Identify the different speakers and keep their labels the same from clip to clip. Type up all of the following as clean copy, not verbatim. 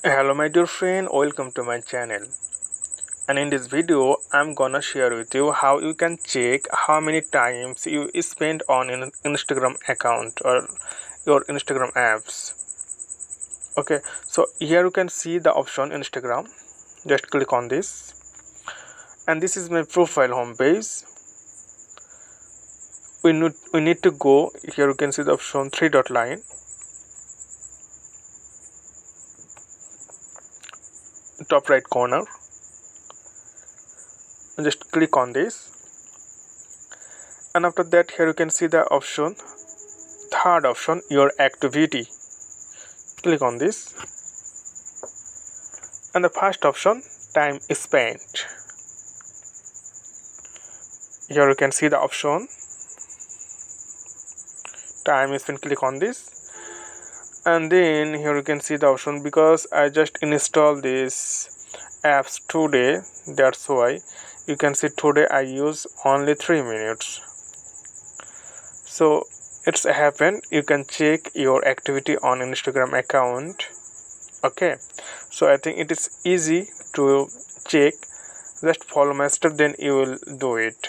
Speaker 1: Hello my dear friend, welcome to my channel. And in this video I'm gonna share with you how you can check how many times you spend on an Instagram account or your Instagram apps. Okay, so here you can see the option Instagram. Just click on this, and this is my profile homepage. We need to go here. You can see the option three dot line, top right corner. Just click on this, and after that here you can see the option third option, your activity. Click on this, and the first option, time spent. Here you can see the option time spent. Click on this, and then here you can see the option, because I just installed this apps today, that's why you can see today I use only 3 minutes. So it's happened. You can check your activity on Instagram account. Okay, so I think it is easy to check. Just follow my step, then you will do it.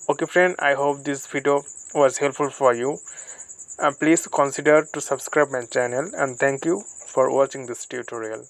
Speaker 1: Okay friend, I hope this video was helpful for you. Please consider to subscribe my channel, and thank you for watching this tutorial.